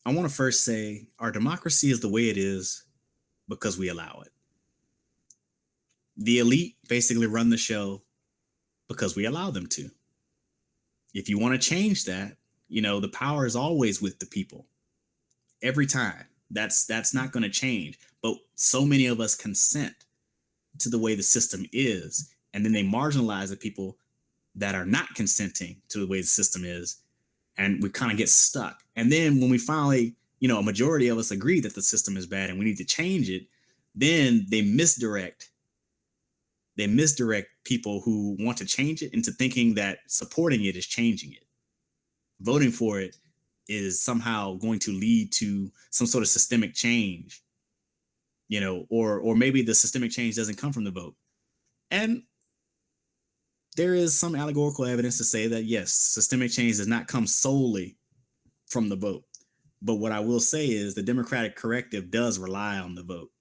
I want to first say our democracy is the way it is because we allow it. The elite basically run the show because we allow them to. If you want to change that, the power is always with the people. Every time. That's not going to change. But so many of us consent to the way the system is, and then they marginalize the people that are not consenting to the way the system is, and we kind of get stuck. And then when we finally, a majority of us agree that the system is bad and we need to change it, then they misdirect people who want to change it into thinking that supporting it is changing it. Voting for it is somehow going to lead to some sort of systemic change, or maybe the systemic change doesn't come from the vote. And there is some allegorical evidence to say that, yes, systemic change does not come solely from the vote. But what I will say is the Democratic corrective does rely on the vote.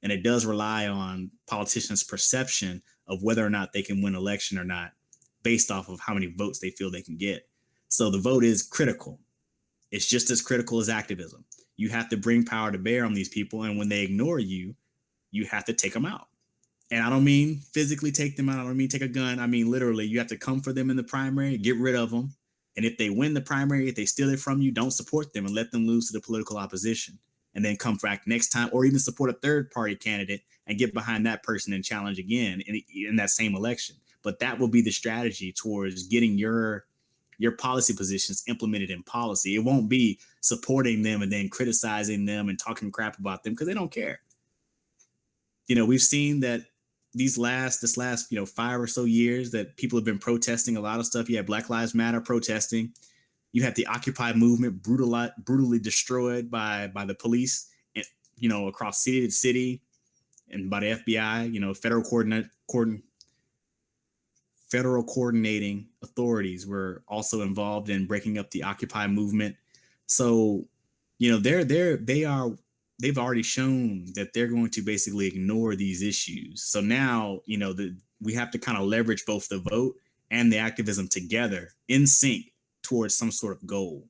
And it does rely on politicians' perception of whether or not they can win election or not based off of how many votes they feel they can get. So the vote is critical. It's just as critical as activism. You have to bring power to bear on these people. And when they ignore you, you have to take them out. And I don't mean physically take them out. I don't mean take a gun. I mean, literally, you have to come for them in the primary, get rid of them. And if they win the primary, if they steal it from you, don't support them and let them lose to the political opposition. And then come back next time, or even support a third party candidate and get behind that person and challenge again in that same election. But that will be the strategy towards getting your policy positions implemented in policy. It won't be supporting them and then criticizing them and talking crap about them because they don't care. We've seen that this last 5 or so years that people have been protesting a lot of stuff. You had Black Lives Matter protesting. You had the Occupy movement brutally destroyed by the police, across city to city, and by the FBI. Federal coordinating authorities were also involved in breaking up the Occupy movement. So, they've already shown that they're going to basically ignore these issues. So now, we have to kind of leverage both the vote and the activism together in sync towards some sort of goal.